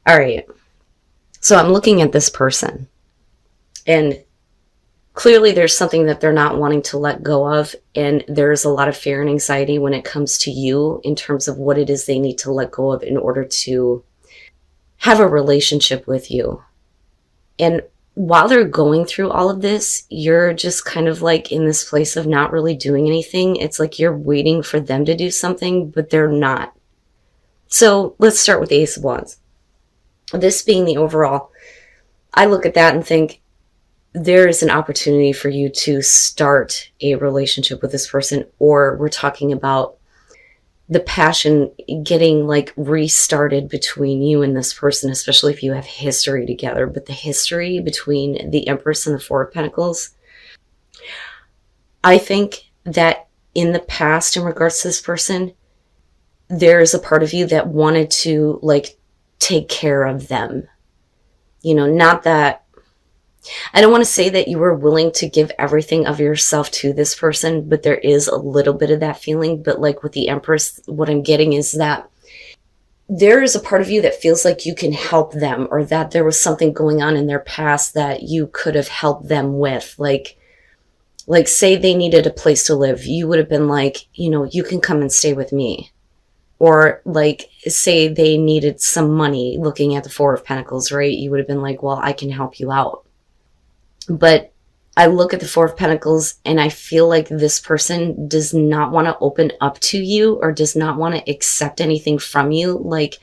All right. So I'm looking at this person, and clearly there's something that they're not wanting to let go of. And there's a lot of fear and anxiety when it comes to you in terms of what it is they need to let go of in order to have a relationship with you. And while they're going through all of this, you're just kind of like in this place of not really doing anything. It's like you're waiting for them to do something, but they're not. So let's start with the Ace of Wands. This being the overall, I look at that and think there is an opportunity for you to start a relationship with this person, or we're talking about the passion getting like restarted between you and this person, especially if you have history together. But the history between the Empress and the Four of Pentacles, I think that in the past, in regards to this person, there's a part of you that wanted to like take care of them. You know, not that, I don't want to say that you were willing to give everything of yourself to this person, but there is a little bit of that feeling. But like with the Empress, what I'm getting is that there is a part of you that feels like you can help them, or that there was something going on in their past that you could have helped them with. Like say they needed a place to live. You would have been like, you know, you can come and stay with me. Or like say they needed some money, looking at the Four of Pentacles, right? You would have been like, well, I can help you out. But I look at the Four of Pentacles and I feel like this person does not want to open up to you, or does not want to accept anything from you. Like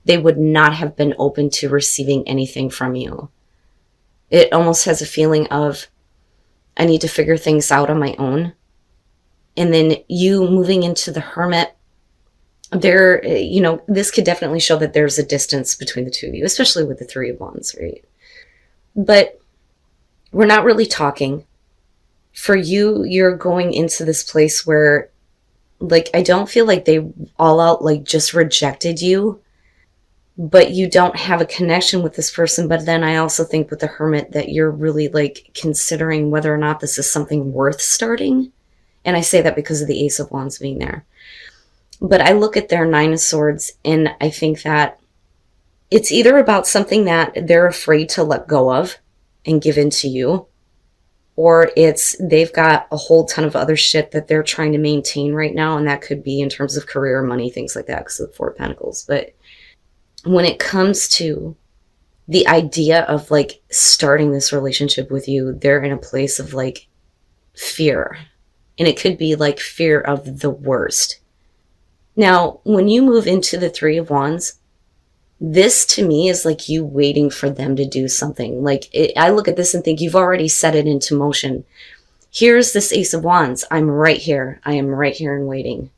they would not have been open to receiving anything from you. It almost has a feeling of, I need to figure things out on my own. And then you moving into the Hermit, there, you know, this could definitely show that there's a distance between the two of you, especially with the Three of Wands, right? But we're not really talking. For you, you're going into this place where, like, I don't feel like they all out, like, just rejected you, but you don't have a connection with this person. But then I also think with the Hermit that you're really, like, considering whether or not this is something worth starting. And I say that because of the Ace of Wands being there. But I look at their Nine of Swords and I think that it's either about something that they're afraid to let go of and give in to you, or it's they've got a whole ton of other shit that they're trying to maintain right now. And that could be in terms of career, money, things like that, because of the Four of Pentacles. But when it comes to the idea of like starting this relationship with you, they're in a place of like fear. And it could be like fear of the worst. Now, when you move into the Three of Wands, this to me is like you waiting for them to do something. Like I look at this and think you've already set it into motion. Here's this Ace of Wands. I'm right here. I am right here and waiting.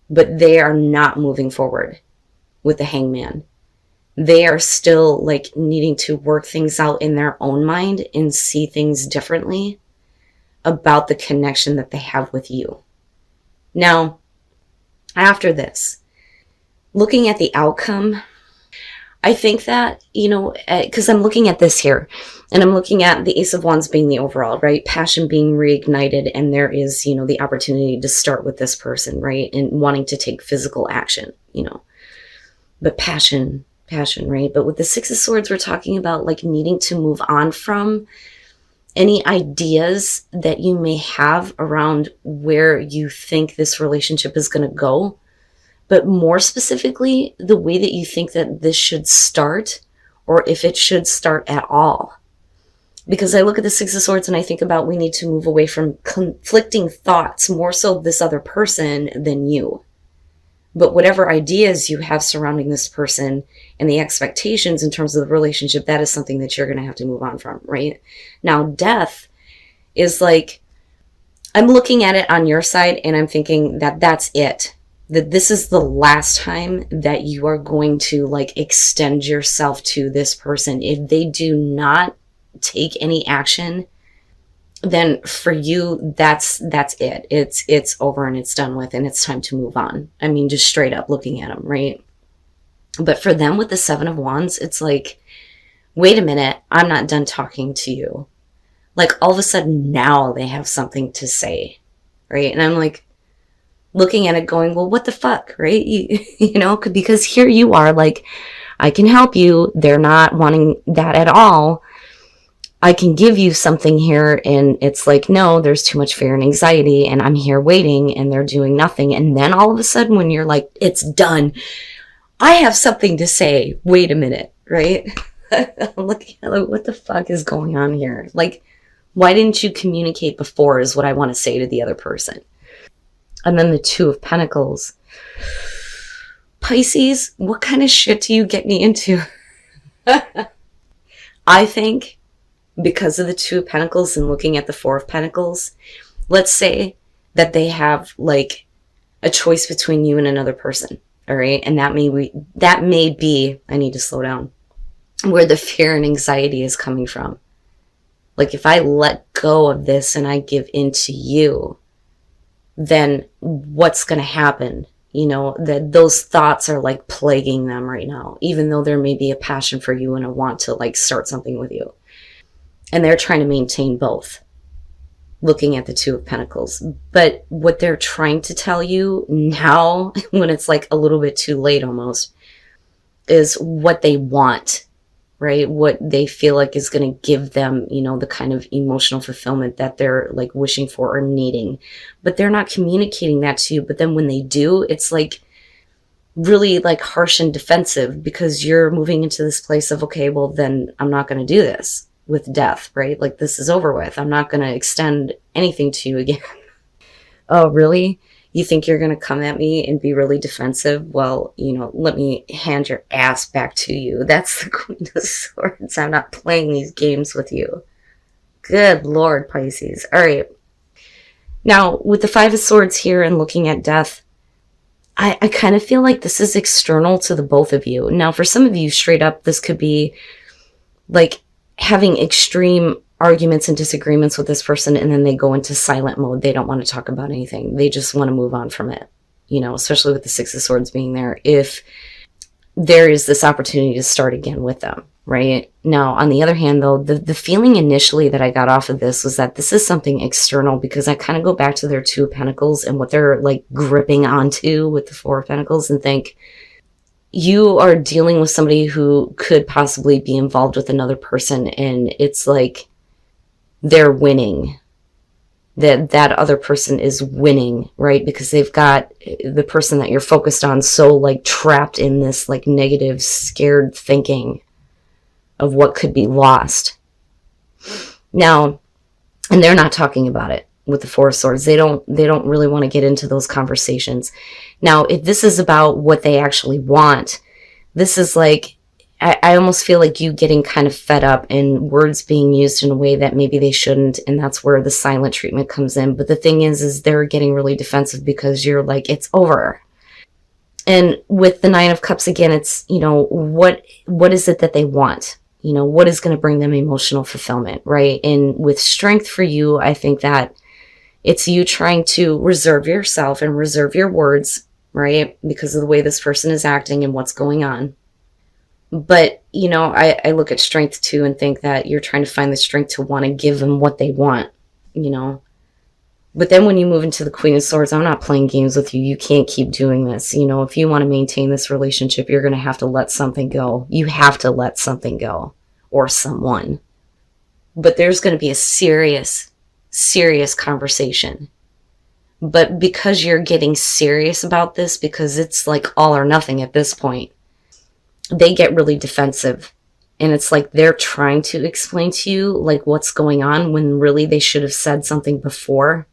But they are not moving forward with the Hangman. They are still like needing to work things out in their own mind and see things differently about the connection that they have with you. Now, after this, looking at the outcome, I think that, you know, because I'm looking at this here, and I'm looking at the Ace of Wands being the overall, right? Passion being reignited, and there is, you know, the opportunity to start with this person, right? And wanting to take physical action, you know. But passion, right? But with the Six of Swords, we're talking about like needing to move on from any ideas that you may have around where you think this relationship is going to go, but more specifically, the way that you think that this should start, or if it should start at all. Because I look at the Six of Swords and I think about we need to move away from conflicting thoughts, more so this other person than you. But whatever ideas you have surrounding this person and the expectations in terms of the relationship, that is something that you're going to have to move on from, right? Now, death is like, I'm looking at it on your side and I'm thinking that that's it. That this is the last time that you are going to like extend yourself to this person. If they do not take any action, then for you, that's it. It's over and it's done with, and it's time to move on. I mean, just straight up looking at them, right? But for them with the Seven of Wands, it's like, wait a minute, I'm not done talking to you. Like all of a sudden now they have something to say, right? And I'm like looking at it going, well, what the fuck, right? You know, because here you are like, I can help you. They're not wanting that at all. I can give you something here. And it's like, no, there's too much fear and anxiety, and I'm here waiting, and they're doing nothing. And then all of a sudden, when you're like, it's done, I have something to say. Wait a minute, right? I'm looking at like, what the fuck is going on here? Like, why didn't you communicate before is what I want to say to the other person. And then the Two of Pentacles. Pisces, what kind of shit do you get me into? I think because of the Two of Pentacles and looking at the Four of Pentacles, let's say that they have like a choice between you and another person. All right. And that may be, I need to slow down, where the fear and anxiety is coming from. Like, if I let go of this and I give in to you, then what's going to happen? You know, that those thoughts are like plaguing them right now, even though there may be a passion for you and a want to like start something with you. And they're trying to maintain both, looking at the Two of Pentacles. But what they're trying to tell you now, when it's like a little bit too late almost, is what they want, right? What they feel like is going to give them, you know, the kind of emotional fulfillment that they're like wishing for or needing. But they're not communicating that to you. But then when they do, it's like really like harsh and defensive, because you're moving into this place of, okay, well then I'm not going to do this with death, right? Like, this is over with. I'm not going to extend anything to you again. Oh, really? You think you're going to come at me and be really defensive? Well, you know, let me hand your ass back to you. That's the Queen of Swords. I'm not playing these games with you. Good Lord, Pisces. All right. Now, with the Five of Swords here and looking at death, I kind of feel like this is external to the both of you. Now, for some of you, straight up, this could be like having extreme arguments and disagreements with this person, and then they go into silent mode. They don't want to talk about anything. They just want to move on from it, you know, especially with the Six of Swords being there. If there is this opportunity to start again with them, right? Now, on the other hand, though, the feeling initially that I got off of this was that this is something external, because I kind of go back to their Two of Pentacles and what they're like gripping onto with the Four of Pentacles and think, you are dealing with somebody who could possibly be involved with another person, and it's like they're winning. That other person is winning, right? Because they've got the person that you're focused on so like trapped in this like negative, scared thinking of what could be lost. Now, and they're not talking about it with the Four of Swords. They don't really want to get into those conversations. Now, if this is about what they actually want, this is like, I almost feel like you getting kind of fed up and words being used in a way that maybe they shouldn't. And that's where the silent treatment comes in. But the thing is they're getting really defensive because you're like, it's over. And with the Nine of Cups, again, it's, you know, what is it that they want? You know, what is going to bring them emotional fulfillment, right? And with Strength for you, I think that it's you trying to reserve yourself and reserve your words, right? Because of the way this person is acting and what's going on. But, you know, I look at Strength too and think that you're trying to find the strength to want to give them what they want, you know. But then when you move into the Queen of Swords, I'm not playing games with you. You can't keep doing this. You know, if you want to maintain this relationship, you're going to have to let something go. You have to let something go, or someone. But there's going to be a serious conversation. But because you're getting serious about this, because it's like all or nothing at this point, they get really defensive. And it's like they're trying to explain to you like what's going on, when really they should have said something before,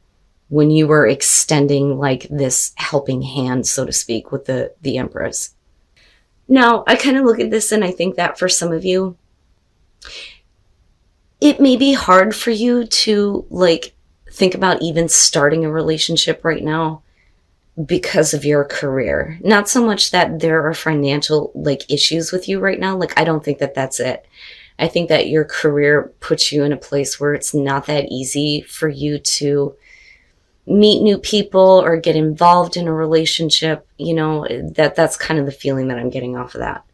when you were extending like this helping hand, so to speak, with the Empress. Now, I kind of look at this and I think that for some of you, it may be hard for you to like think about even starting a relationship right now because of your career. Not so much that there are financial like issues with you right now. Like, I don't think that that's it. I think that your career puts you in a place where it's not that easy for you to meet new people or get involved in a relationship. You know, that's kind of the feeling that I'm getting off of that.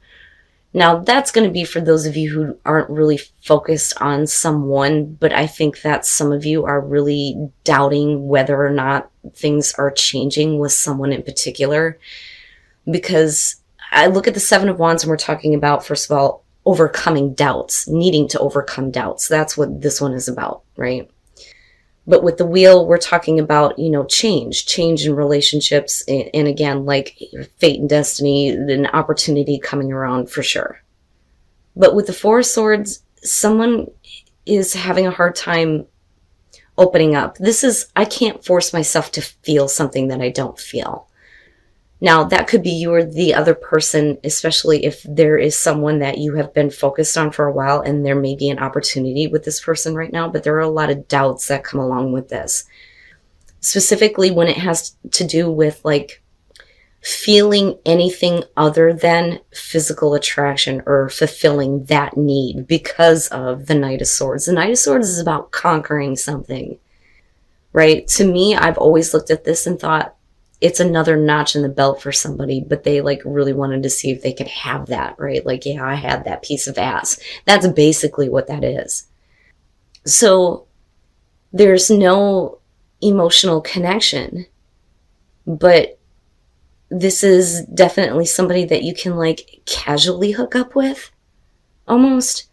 Now, that's going to be for those of you who aren't really focused on someone, but I think that some of you are really doubting whether or not things are changing with someone in particular, because I look at the Seven of Wands and we're talking about, first of all, overcoming doubts, needing to overcome doubts. That's what this one is about, right? But with the Wheel, we're talking about, change in relationships. And again, like fate and destiny, an opportunity coming around for sure. But with the Four of Swords, someone is having a hard time opening up. I can't force myself to feel something that I don't feel. Now, that could be you or the other person, especially if there is someone that you have been focused on for a while and there may be an opportunity with this person right now, but there are a lot of doubts that come along with this. Specifically when it has to do with like feeling anything other than physical attraction or fulfilling that need because of the Knight of Swords. The Knight of Swords is about conquering something, right? To me, I've always looked at this and thought, it's another notch in the belt for somebody, but they like really wanted to see if they could have that, right? Like, yeah, I had that piece of ass. That's basically what that is. So there's no emotional connection, but this is definitely somebody that you can like casually hook up with almost.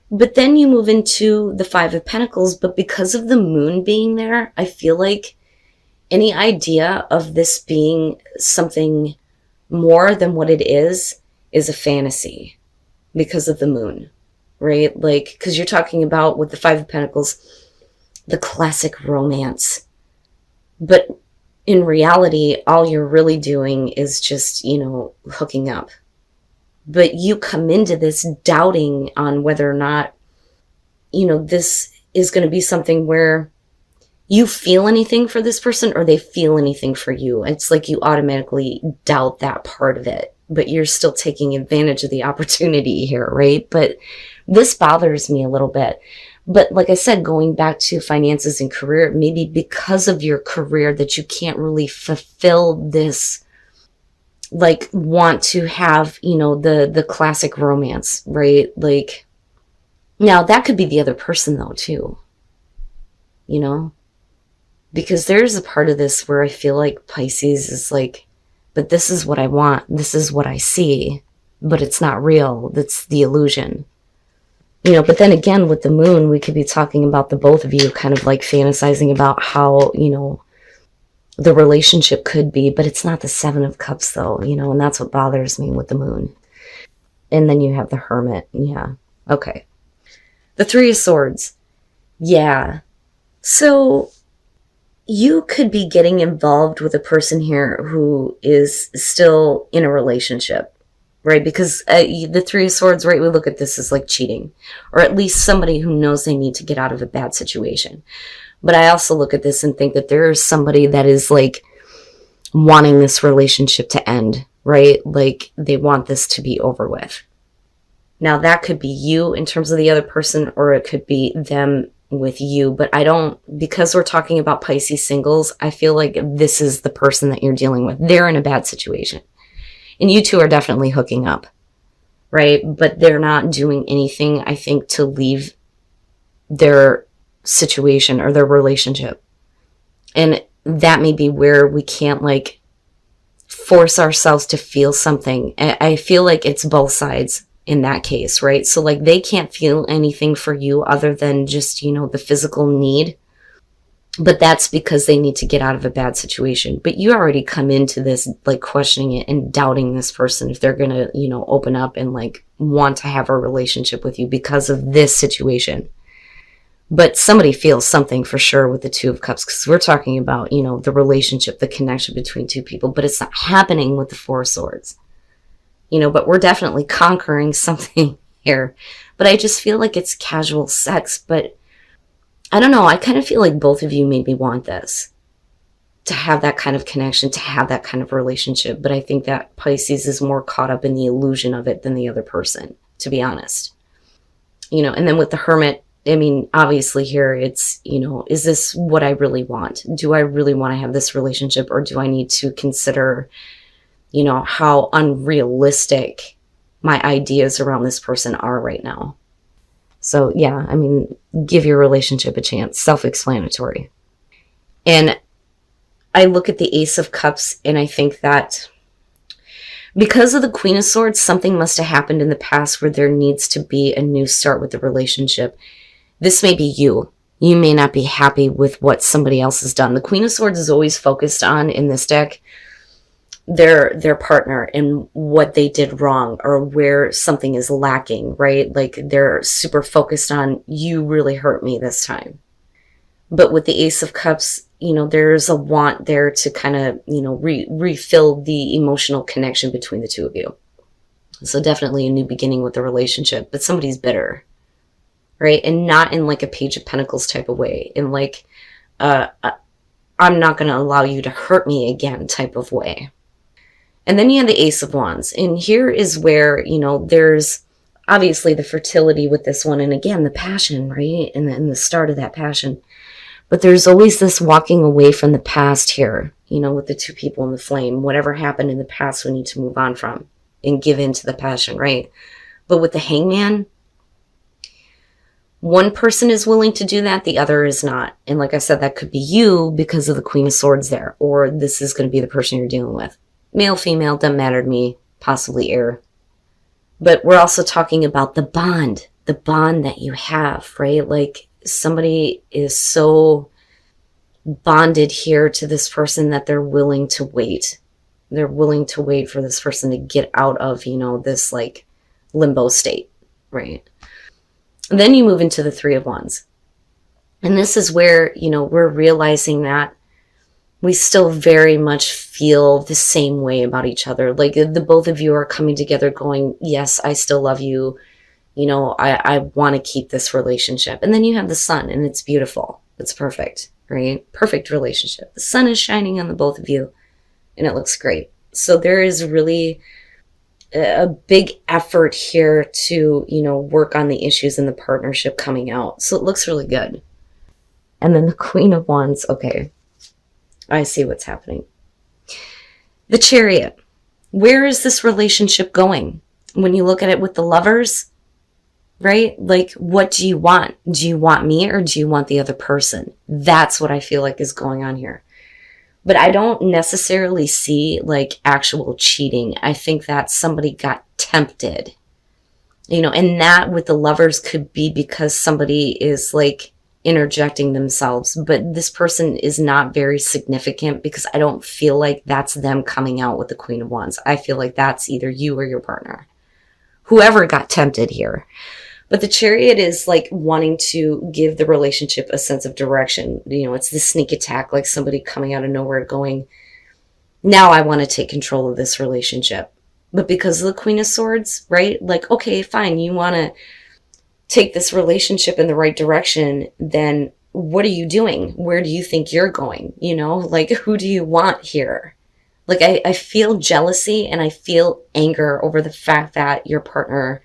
But then you move into the Five of Pentacles, but because of the moon being there, I feel like any idea of this being something more than what it is a fantasy because of the moon, right? Like, because you're talking about with the Five of Pentacles, the classic romance. But in reality, all you're really doing is just, hooking up. But you come into this doubting on whether or not, this is going to be something where you feel anything for this person or they feel anything for you. It's like you automatically doubt that part of it, but you're still taking advantage of the opportunity here, right? But this bothers me a little bit. But like I said, going back to finances and career, maybe because of your career that you can't really fulfill this, like want to have, the classic romance, right? Like, now that could be the other person though, too, because there's a part of this where I feel like Pisces is like, but this is what I want. This is what I see, but it's not real. That's the illusion. But then again, with the moon, we could be talking about the both of you kind of like fantasizing about how, the relationship could be, but it's not the Seven of Cups though, and that's what bothers me with the moon. And then you have the Hermit. Yeah. Okay. The Three of Swords. Yeah. So you could be getting involved with a person here who is still in a relationship, right? Because the Three of Swords, right, we look at this as like cheating, or at least somebody who knows they need to get out of a bad situation. But I also look at this and think that there is somebody that is like wanting this relationship to end, right? Like they want this to be over with. Now that could be you in terms of the other person, or it could be them with you. But because we're talking about Pisces singles, I feel like this is the person that you're dealing with. They're in a bad situation. And you two are definitely hooking up, right? But they're not doing anything, I think, to leave their situation or their relationship. And that may be where we can't like force ourselves to feel something. I feel like it's both sides in that case, right? So like they can't feel anything for you other than just, the physical need. But that's because they need to get out of a bad situation. But you already come into this like questioning it and doubting this person if they're going to, open up and like want to have a relationship with you because of this situation. But somebody feels something for sure with the Two of Cups, because we're talking about, the relationship, the connection between two people, but it's not happening with the Four of Swords, but we're definitely conquering something here. But I just feel like it's casual sex, but I don't know. I kind of feel like both of you maybe want this, to have that kind of connection, to have that kind of relationship. But I think that Pisces is more caught up in the illusion of it than the other person, to be honest. And then with the Hermit, I mean, obviously here it's, is this what I really want? Do I really want to have this relationship, or do I need to consider, how unrealistic my ideas around this person are right now? So yeah, I mean, give your relationship a chance. Self-explanatory. And I look at the Ace of Cups and I think that Because of the Queen of Swords, something must have happened in the past where there needs to be a new start with the relationship. This may be you. You may not be happy with what somebody else has done. The Queen of Swords is always focused on, in this deck, their partner and what they did wrong or where something is lacking, right? Like they're super focused on, you really hurt me this time. But with the Ace of Cups, there's a want there to kind of, refill the emotional connection between the two of you. So definitely a new beginning with the relationship, but somebody's bitter, right? And not in like a Page of Pentacles type of way, in like, I'm not going to allow you to hurt me again type of way. And then you have the Ace of Wands. And here is where, there's obviously the fertility with this one. And again, the passion, right? And then the start of that passion. But there's always this walking away from the past here, with the two people in the flame. Whatever happened in the past, we need to move on from and give in to the passion, right? But with the Hangman, one person is willing to do that, the other is not. And like I said, that could be you because of the Queen of Swords there. Or this is going to be the person you're dealing with. Male, female, doesn't matter to me, possibly air. But we're also talking about the bond that you have, right? Like somebody is so bonded here to this person that they're willing to wait. They're willing to wait for this person to get out of, this like limbo state, right? And then you move into the Three of Wands. And this is where, we're realizing that we still very much feel the same way about each other. Like the both of you are coming together going, yes, I still love you. I want to keep this relationship. And then you have the sun and it's beautiful. It's perfect, right? Perfect relationship. The sun is shining on the both of you and it looks great. So there is really a big effort here to, work on the issues in the partnership coming out. So it looks really good. And then the Queen of Wands. Okay. I see what's happening. The Chariot. Where is this relationship going? When you look at it with the Lovers, right? Like, what do you want? Do you want me or do you want the other person? That's what I feel like is going on here. But I don't necessarily see like actual cheating. I think that somebody got tempted. And that with the Lovers could be because somebody is like interjecting themselves, but this person is not very significant because I don't feel like that's them coming out with the Queen of Wands. I feel like that's either you or your partner, whoever got tempted here. But the Chariot is like wanting to give the relationship a sense of direction. It's the sneak attack, like somebody coming out of nowhere going, now I want to take control of this relationship. But because of the Queen of Swords, right? Like, okay, fine, you want to take this relationship in the right direction, then what are you doing? Where do you think you're going? Like, who do you want here? Like, I feel jealousy and I feel anger over the fact that your partner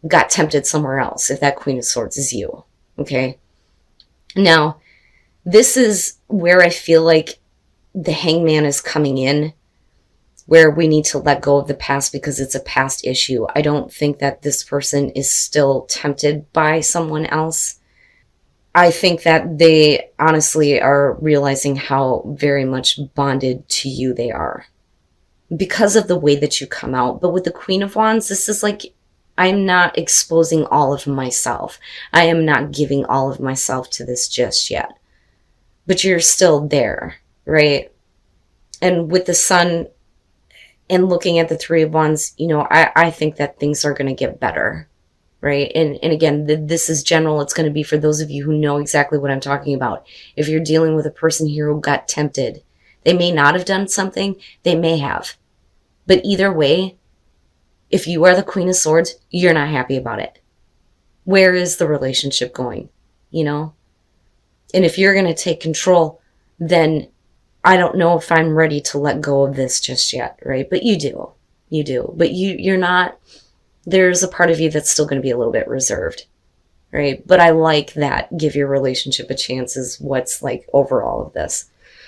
got tempted somewhere else, if that Queen of Swords is you, okay? Now, this is where I feel like the Hangman is coming in, where we need to let go of the past because it's a past issue. I don't think that this person is still tempted by someone else. I think that they honestly are realizing how very much bonded to you they are because of the way that you come out. But with the Queen of Wands, this is like, I'm not exposing all of myself. I am not giving all of myself to this just yet. But you're still there, right? And with the Sun, and looking at the Three of Wands, I think that things are going to get better, right? And again, this is general. It's going to be for those of you who know exactly what I'm talking about. If you're dealing with a person here who got tempted, they may not have done something. They may have. But either way, if you are the Queen of Swords, you're not happy about it. Where is the relationship going? And if you're going to take control, then I don't know if I'm ready to let go of this just yet, right? But you do. But you're not, there's a part of you that's still going to be a little bit reserved, right? But I like that. Give your relationship a chance is what's like over all of this.